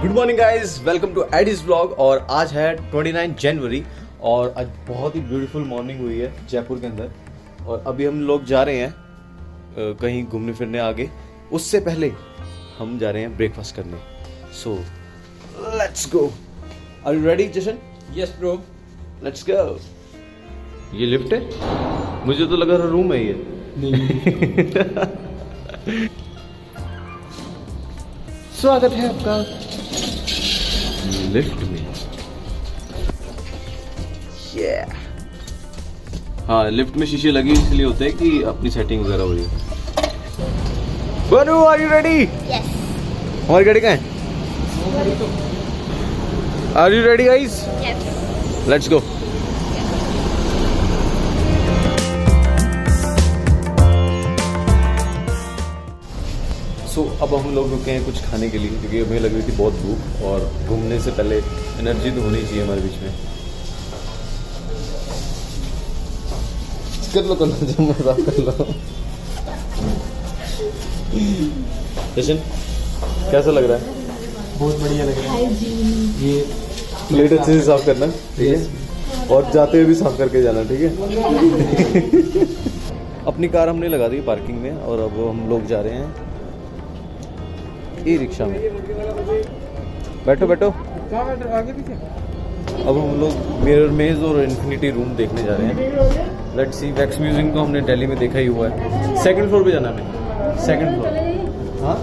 Good morning guys, welcome to Adi's blog. और आज है 29 जनवरी और आज बहुत ही ब्यूटीफुल मॉर्निंग हुई है जयपुर के अंदर। और अभी हम लोग जा रहे हैं कहीं घूमने फिरने आगे। उससे पहले हम जा रहे हैं ब्रेकफास्ट करने। So let's go. Are you ready Jashan? Yes bro, let's go. ये लिफ्ट है? मुझे तो लगा रहा रूम है ये। स्वागत है आपका लिफ्ट में। yeah. हाँ, लिफ्ट में शीशे लगी इसलिए होते हैं कि अपनी सेटिंग वगैरह हो रही है। बनू, आर यू रेडी? Yes. हमारी गाड़ी कहाँ है? Are you ready guys? Yes. Let's go. So अब हम लोग रुके हैं कुछ खाने के लिए क्योंकि हमें लग रही थी बहुत भूख और घूमने से पहले एनर्जी तो होनी चाहिए हमारे बीच में। कर लो जो मजाक कर लो। जशन कैसा लग रहा है? बहुत बढ़िया लग रहा है। ये प्लेट अच्छे से साफ करना, ठीक है? और जाते हुए भी साफ करके जाना, ठीक है? अपनी कार हमने लगा दी पार्किंग में और अब हम लोग जा रहे हैं ई रिक्शा में। बैठो बैठो। आगे पीछे। अब हम लोग मिरर मेज और इन्फिनिटी रूम देखने जा रहे हैं। Let's see. वैक्स म्यूजियम तो हमने दिल्ली में देखा ही हुआ है। सेकंड फ्लोर पे जाना है, सेकंड फ्लोर। हाँ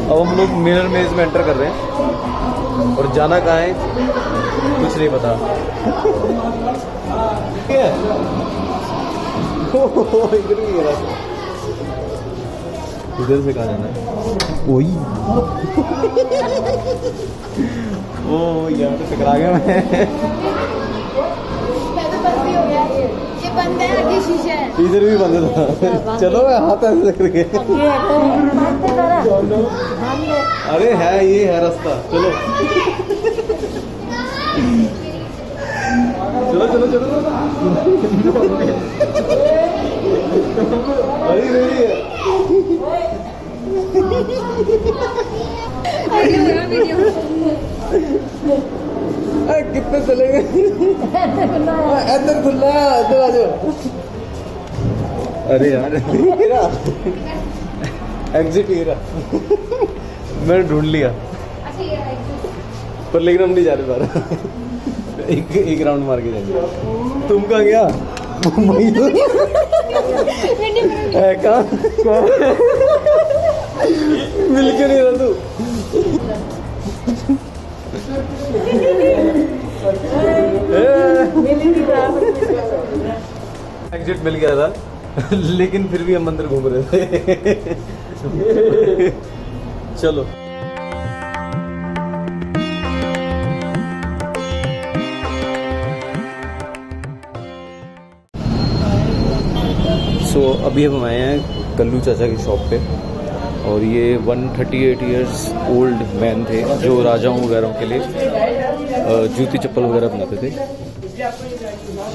अब हम लोग मिरर मेज में एंटर कर रहे हैं और जाना कहाँ है कुछ नहीं पता। इधर से कहाँ जाना है? ओई ओ यहाँ पे टकरा गया मैं। ये बंद है, आगे शीशा है। इधर भी बंद था। चलो मैं हाथ ऐसे करके। अरे है, ये है रास्ता। चलो चलो चलो चलो। अरे नहीं है। कितने चलेंगे? इधर खुला है, इधर आ जाओ। अरे यार एग्जिट ये रहा। मैंने ढूंढ लिया पर लेकिन हम नहीं जा रहे बाहर। एक राउंड मार के जाएंगे। तुम कहाँ गया? कहाँ मिल क्यों नहीं रहा तू? एग्जिट मिल गया था लेकिन फिर भी हम अंदर घूम रहे थे। चलो सो अभी हम आए हैं कल्लू चाचा की शॉप पे और ये 138 इयर्स ओल्ड मैन थे जो राजाओं वगैरह के लिए जूती चप्पल वगैरह बनाते थे।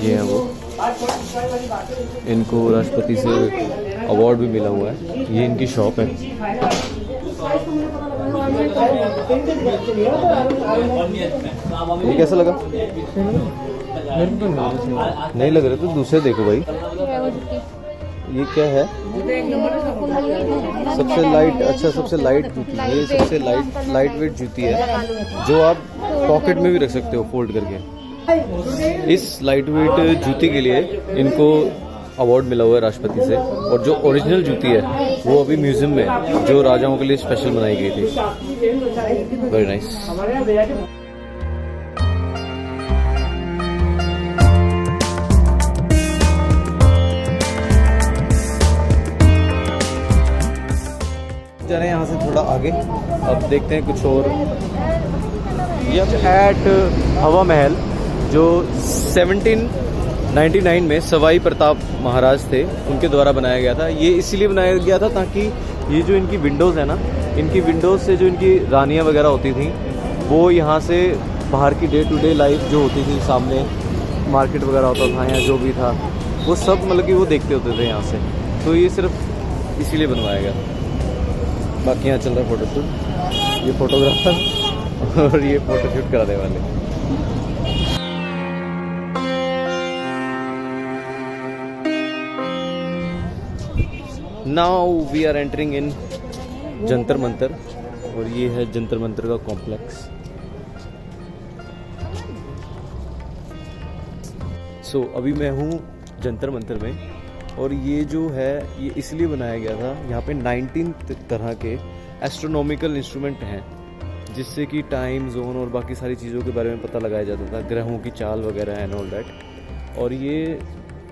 ये हैं वो। इनको राष्ट्रपति से अवार्ड भी मिला हुआ है। ये इनकी शॉप है। ये कैसा लगा? नहीं लग रहा तो दूसरे देखो भाई। ये क्या है? सबसे लाइट, अच्छा सबसे लाइट जूती। ये सबसे लाइट वेट जूती है जो आप पॉकेट में भी रख सकते हो फोल्ड करके। इस लाइट वेट जूती के लिए इनको अवार्ड मिला हुआ है राष्ट्रपति से। और जो ओरिजिनल जूती है वो अभी म्यूजियम में जो राजाओं के लिए स्पेशल बनाई गई थी। Very nice. जा रहे हैं यहाँ से थोड़ा आगे। अब देखते हैं कुछ और। ये एट हवा महल जो 1799 में सवाई प्रताप महाराज थे उनके द्वारा बनाया गया था। ये इसीलिए बनाया गया था ताकि ये जो इनकी विंडोज़ है ना, इनकी विंडोज़ से जो इनकी रानियाँ वगैरह होती थी वो यहाँ से बाहर की डे टू डे लाइफ जो होती थी, सामने मार्केट वगैरह होता था या जो भी था, वो सब मतलब कि वो देखते होते थे यहाँ से, तो ये सिर्फ इसीलिए बनवाया गया। बाकी यहाँ चल रहा है फोटोशूट, ये फोटोग्राफर और ये फोटोशूट कराने वाले। Now we are entering in Jantar Mantar, और ये है जंतर मंतर का कॉम्प्लेक्स। सो अभी मैं हूँ जंतर मंतर में, और ये जो है ये इसलिए बनाया गया था, यहाँ पे 19 तरह के एस्ट्रोनॉमिकल इंस्ट्रूमेंट हैं, जिससे कि टाइम जोन और बाकी सारी चीज़ों के बारे में पता लगाया जाता था, ग्रहों की चाल वगैरह एंड ऑल दैट। और ये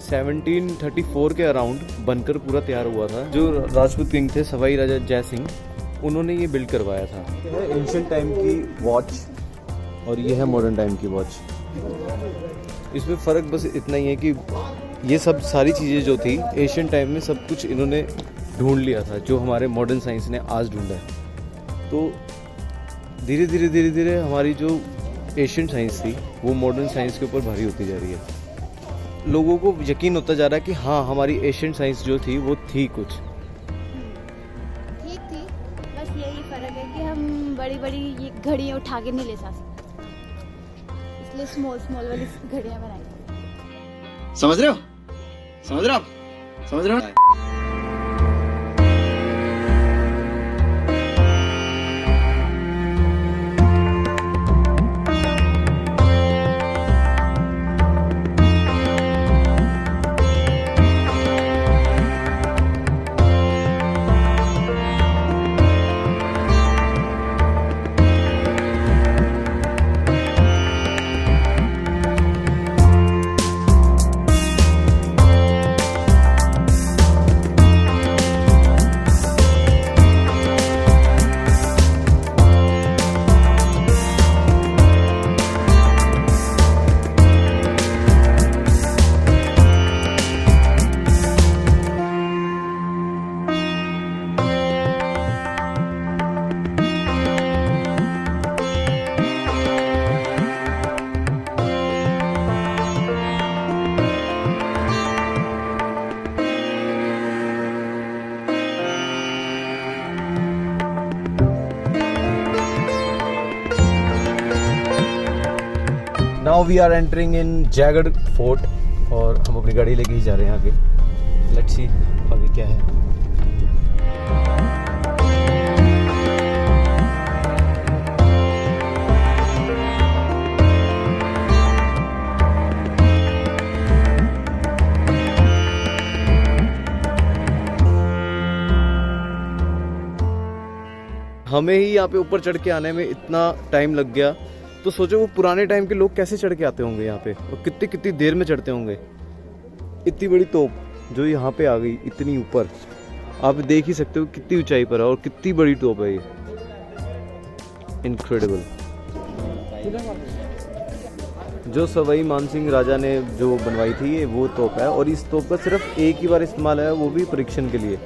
1734 के अराउंड बनकर पूरा तैयार हुआ था। जो राजपूत किंग थे सवाई राजा जय सिंह, उन्होंने ये बिल्ड करवाया था। ये है एंशिएंट टाइम की वॉच और ये है मॉडर्न टाइम की वॉच। इसमें फ़र्क बस इतना ही है कि ये सब सारी चीज़ें जो थी एशियन टाइम में सब कुछ इन्होंने ढूंढ लिया था, जो हमारे मॉडर्न साइंस ने आज ढूंढा है। तो धीरे धीरे धीरे धीरे हमारी जो एशियन साइंस थी वो मॉडर्न साइंस के ऊपर भारी होती जा रही है। लोगों को यकीन होता जा रहा है कि हाँ हमारी एशियन साइंस जो थी वो थी कुछ ठीक थी, बस यही फर्क है कि हम बड़ी बड़ी ये घड़ियाँ उठा के नहीं ले सकते, इसलिए स्मॉल स्मॉल वाली घड़ियाँ बनाई। समझ रहे हो? समझ रहे हो आप? समझ रहे हो? Now we are entering in Jaigarh fort, और हम अपनी गाड़ी लेके ही जा रहे हैं आगे। लेट्स सी आगे क्या है। हमें ही यहाँ पे ऊपर चढ़ के आने में इतना टाइम लग गया, तो सोचो वो पुराने टाइम के लोग कैसे चढ़ के आते होंगे यहाँ पे, और कितनी कितनी देर में चढ़ते होंगे। इतनी बड़ी तोप जो यहाँ पे आ गई इतनी ऊपर, आप देख ही सकते हो कितनी ऊंचाई पर है और कितनी बड़ी तोप है ये। इनक्रेडिबल। जो सवाई मानसिंह राजा ने जो बनवाई थी ये वो तोप है, और इस तोप का सिर्फ एक ही बार इस्तेमाल है, वो भी परीक्षण के लिए,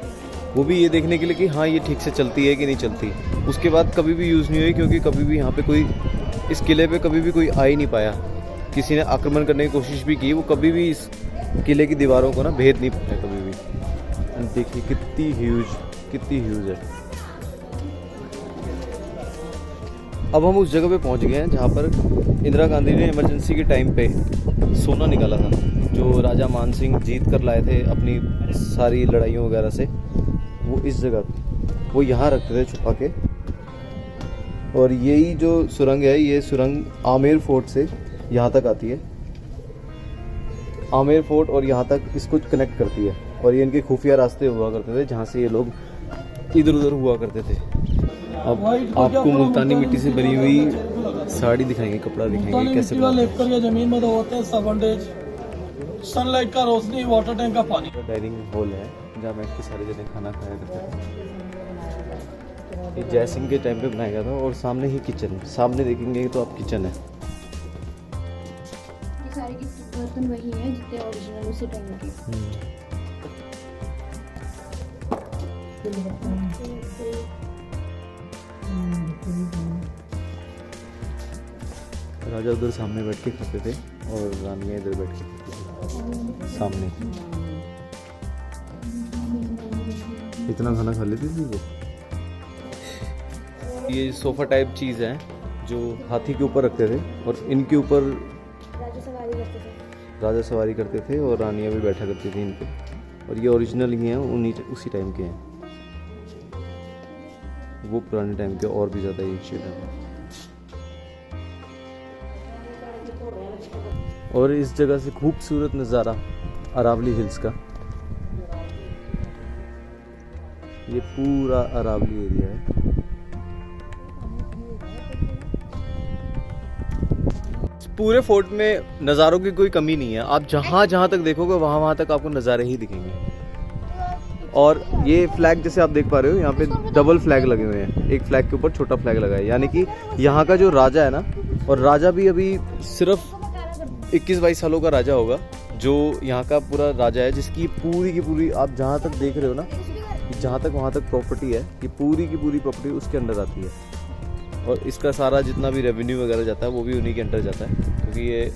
वो भी ये देखने के लिए कि हाँ ये ठीक से चलती है कि नहीं चलती। उसके बाद कभी भी यूज़ नहीं हुई, क्योंकि कभी भी यहाँ पे कोई, इस किले पे कभी भी कोई आ ही नहीं पाया। किसी ने आक्रमण करने की कोशिश भी की, वो कभी भी इस किले की दीवारों को ना भेद नहीं पाया कभी भी। देखिए कितनी ह्यूज है। अब हम उस जगह पे पहुंच गए हैं जहाँ पर इंदिरा गांधी ने इमरजेंसी के टाइम पे सोना निकाला था, जो राजा मान सिंह जीत कर लाए थे अपनी सारी लड़ाइयों वगैरह से। वो इस जगह वो यहाँ रखते थे छुपा के। और यही जो सुरंग है, ये सुरंग आमेर फोर्ट से यहाँ तक आती है। आमेर फोर्ट और यहाँ तक इसको कनेक्ट करती है, और ये इनके खुफिया रास्ते हुआ करते थे जहाँ से ये लोग इधर उधर हुआ करते थे। अब आपको मुल्तानी मिट्टी से बनी हुई साड़ी दिखाएंगे, कपड़ा दिखाएंगे कैसे लेकर ये जमीन में होते हैं 7 डेज, सनलाइट का रोशनी, वाटर टैंक का पानी। डाइनिंग हॉल है जहाँ बैठ के सारे जने खाना खाया करते थे। ये जय सिंह के टाइम पे बनाया गया था, और सामने ही किचन, सामने देखेंगे तो आप किचन है। ये सारे के बर्तन वही हैं जितने ओरिजिनल उसी टाइम के। राजा उधर सामने बैठ के खाते थे और रानियाँ इधर बैठ के खाती थी। सामने। इतना खाना खा लेती थी वो। ये सोफा टाइप चीज़ है जो हाथी के ऊपर रखते थे और इनके ऊपर राजा सवारी करते थे और रानियाँ भी बैठा करती थी इन पे। और ये ओरिजिनल ही हैं, उसी टाइम के हैं। वो पुराने टाइम के और भी ज़्यादा एशियन है। और इस जगह से खूबसूरत नज़ारा अरावली हिल्स का। ये पूरा अरावली एरिया है। पूरे फोर्ट में नज़ारों की कोई कमी नहीं है। आप जहाँ तक देखोगे वहाँ तक आपको नज़ारे ही दिखेंगे। और ये फ्लैग जैसे आप देख पा रहे हो, यहाँ पे डबल फ्लैग लगे हुए हैं। एक फ्लैग के ऊपर छोटा फ्लैग लगा है, यानी कि यहाँ का जो राजा है ना, और राजा भी अभी सिर्फ 21-22 सालों का राजा होगा, जो यहाँ का पूरा राजा है, जिसकी पूरी की पूरी आप जहाँ तक देख रहे हो ना, जहाँ तक वहाँ तक प्रॉपर्टी है, ये पूरी की पूरी प्रॉपर्टी उसके अंडर आती है। और इसका सारा जितना भी रेवेन्यू वगैरह जाता है वो भी उन्हीं के अंडर जाता है, क्योंकि ये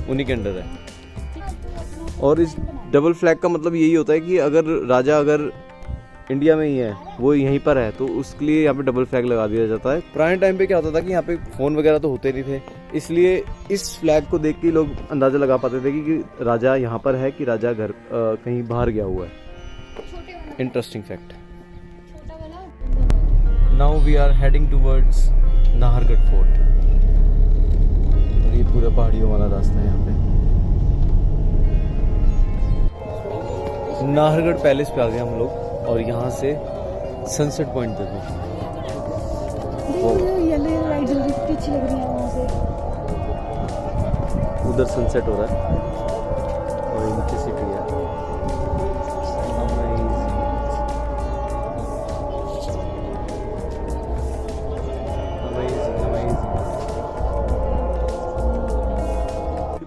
उन्हीं के अंडर है। और इस डबल फ्लैग का मतलब यही होता है कि अगर राजा अगर इंडिया में ही है, वो यहीं पर है, तो उसके लिए यहाँ पे डबल फ्लैग लगा दिया जाता है। पुराने टाइम पे क्या होता था कि यहाँ पे फ़ोन वगैरह तो होते नहीं थे, इसलिए इस फ्लैग को देख के लोग अंदाज़ा लगा पाते थे कि राजा यहाँ पर है कि राजा घर कहीं बाहर गया हुआ है। Interesting fact. Now we are heading towards Nahargarh fort. और ये पूरा पहाड़ियों वाला रास्ता है यहाँ पे। नाहरगढ़ पैलेस पे आ गए हम लोग, और यहाँ से सनसेट पॉइंट देखो। येलो लाइट जल रही है, अच्छी लग रही है वहाँ से। उधर सनसेट हो रहा है और इनकी सिटी है।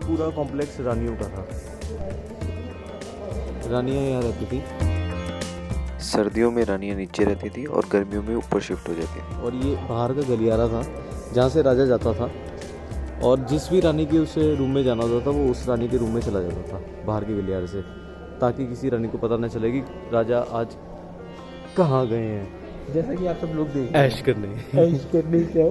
पूरा कॉम्प्लेक्स रानियों का था। रानियाँ यहाँ रहती थी। सर्दियों में रानियाँ नीचे रहती थी और गर्मियों में ऊपर शिफ्ट हो जाती थी। और ये बाहर का गलियारा था जहाँ से राजा जाता था, और जिस भी रानी के उसे रूम में जाना होता था वो उस रानी के रूम में चला जाता था बाहर के गलियारे से, ताकि किसी रानी को पता न चले कि राजा आज कहाँ गए हैं। जैसा कि आप सब लोग देख ऐश करने क्या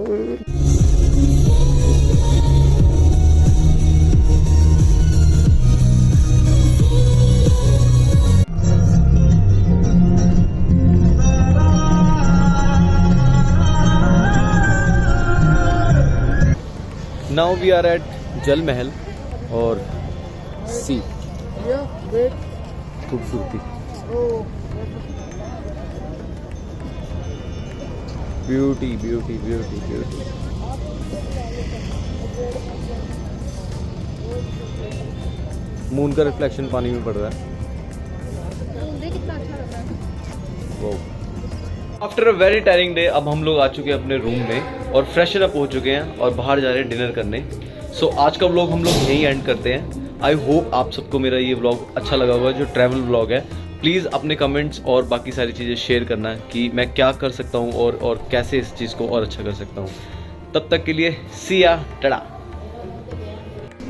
नाउ वी आर एट जल महल और सी खूबसूरती। Beauty beauty beauty beauty. Moon का रिफ्लेक्शन पानी में पड़ रहा है। After a very tiring day अब हम लोग आ चुके हैं अपने रूम में और फ्रेशन अप हो चुके हैं और बाहर जा रहे हैं डिनर करने। सो आज का व्लॉग हम लोग यहीं एंड करते हैं। आई होप आप सबको मेरा ये व्लॉग अच्छा लगा होगा, जो ट्रैवल व्लॉग है। प्लीज़ अपने कमेंट्स और बाकी सारी चीज़ें शेयर करना कि मैं क्या कर सकता हूँ और कैसे इस चीज़ को और अच्छा कर सकता हूँ। तब तक के लिए सी या टाटा।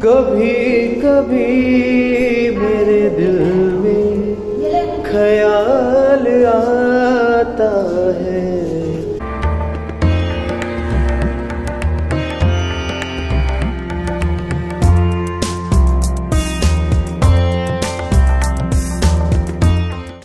कभी कभी मेरे दिल में ख्याल आता है